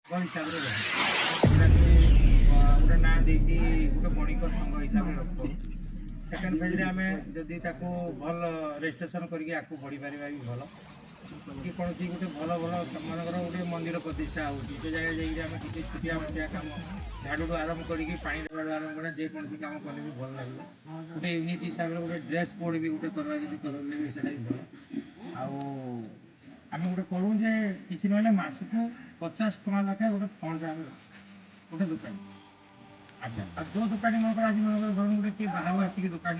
हिसाब से गोटे ना दे गोटे बणिक संघ हिसाब से रखु सेकेंड फेज आम जदि भल रेजिस्ट्रेशन करके बढ़ी पार भी भल कि कौन गोटे भल भल मानकर गोटे मंदिर प्रतिष्ठा हो जगह जाइए किसी छुटिया मुटिया कम झाड़ू आरम्भ करके पानी देवार आरम्भ कर जेकोसी कम कले भी भल लगे गोटे यूनिट हिसाब से गोटे ड्रेस कोड भी गोटे करवा किसी करें भी से भल आम गोटे करूँ जे कि ना मसक 50 टका लेखे गोटे फंड गोटे दुकान अच्छा और जो दुकानी मन आज मन धरन गोटे किए बाहर आसिक दुकान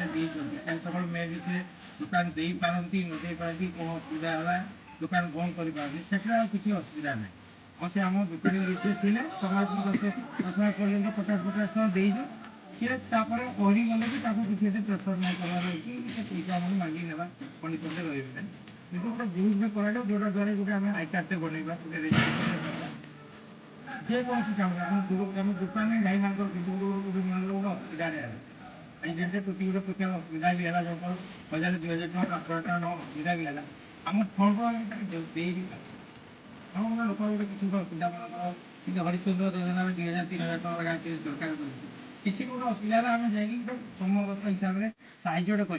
कल सका मे भी से दुकान दे पारती न दे पारती कौन असुविधा है दुकान बंद कर किसी असुविधा ना और से आम दुकान लिस्ट थे समाज 10 मास पर्यटन 50-50 टका देजु सी गले भी किसी प्रेसर नहीं करार कि पैसा आम मांगी ना कंडीशन रही कितना गोटे ग्रुप में कराइल जोटा द्वारा गोटे आम आई कार्ड बनवा जेकोसी चाहूँ आम दुकान भाई मान असुविधा नहीं प्रति गोटे प्रकार असुविधा भी है जो 1000-2000 टका 500 टका असुविधा भी है आम फंड दे हाँ लोक गोटे किसी असुविधा मान हरिचंद्र योजना 2000-3000 टका दरकार किसी गोटे असुविधा आम जाए समगत हिसाब से साहय कर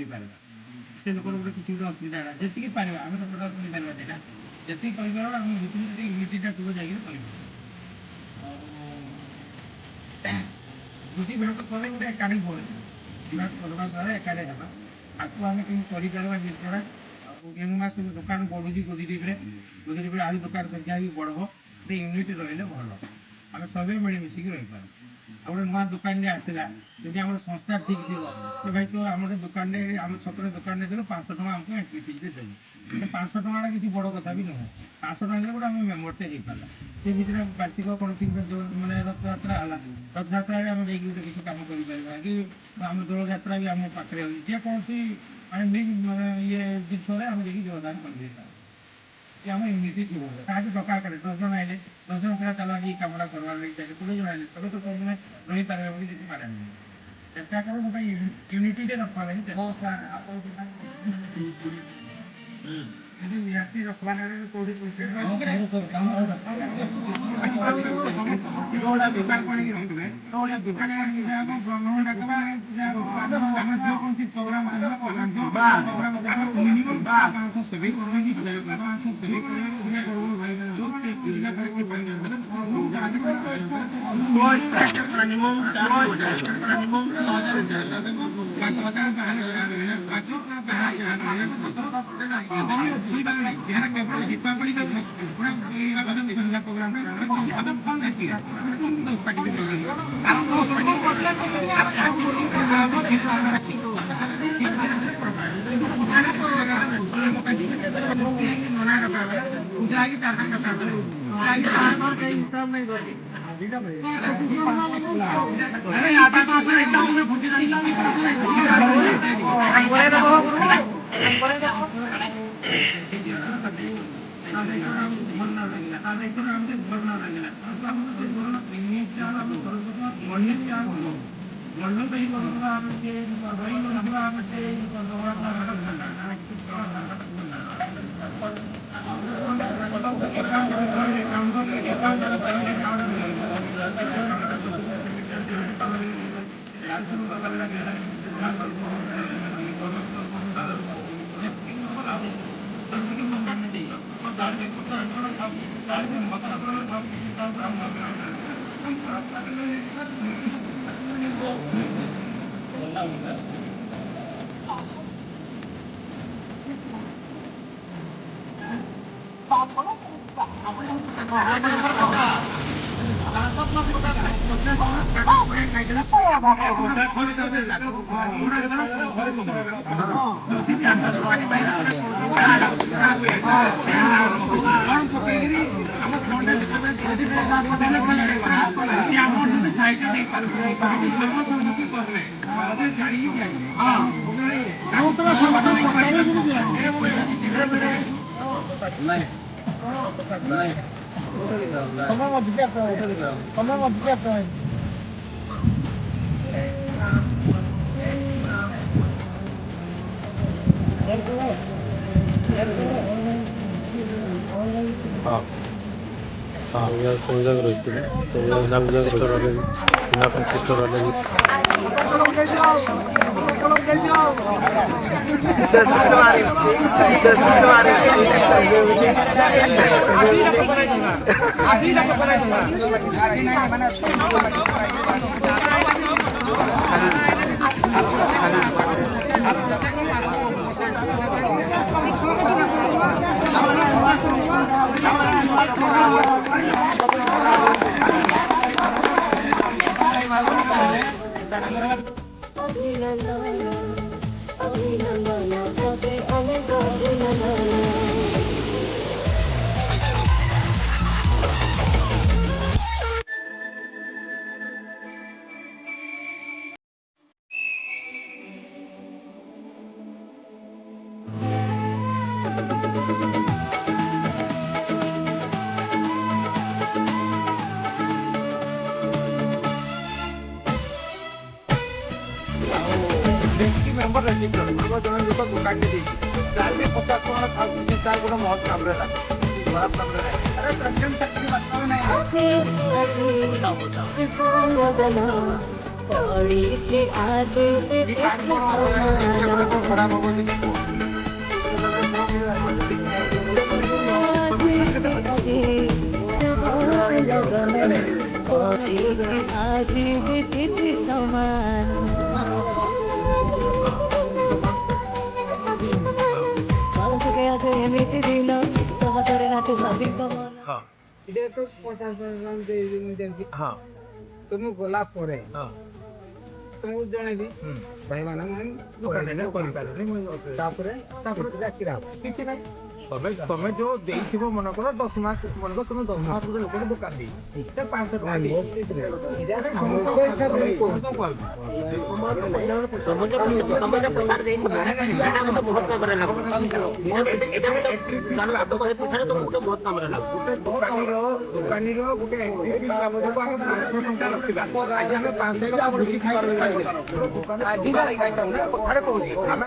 से लोक गोटे किसी गोटे असुविधा है जी पार आम तो टोटाल करना जी कर यूनिटा टूर जाकर बुद्धि भेट कले गोटे एकाडे करवा द्वारा एकाडे है आपको आम कहीं कर जिनसा मास दुकान बढ़ुची गोदी आज दुकान संख्या भी बढ़ गोटे यूनिट रही भल आम सब मिलमिशिक रही पार आ गए नुआ दुकान आसला जब आम संस्था ठीक थी तो भाई तो आम दुकान आम छतर दुकान देलु 500 टका आमको एंट्री फीस देलु 500 टका किसी बड़ कथा भी नुह 500 टका गोटे आम मेम्बरटे हो पारा से भर बार्षिक कौन जो मैंने रथयात्रा है रथयात्रा आम जा गोटे किसी कम कर कि आम दौड़ यात्रा भी आम पाखे जेकोसी मैंने ये जिन आम जा योगदान कर आम यूनिटी थी आज टका करे 10 जन आए 10 जन क्या चला कि कमरा करवार 20 जन आए तब तो कौन रही पारे बोली किसी मारे चेष्टा करो गोटे यूनिटी रखा निहाती रखवा कौटी दुकान पड़े दुकान ब्रह्मण डाकवा जो कौन प्रोग्राम मिनिमम 500 सेवी दीपावली प्रोग्राम हिसाब नहीं 동작 러시네. 동작 세터라는 나쁜 세터라는 मेंबर रजिस्टर जन लोक दुकान चाहे 50 टका खाऊ तार गोटे महत काम लगे खराब काम अरे प्रेसिडेंट चाकरी बात खराब हाँ तुम गला तुमको जनइबी भाई मान तुम जो मन कर 10 मास मन कर तुम 10 मास लोक दुकान दी 500 टका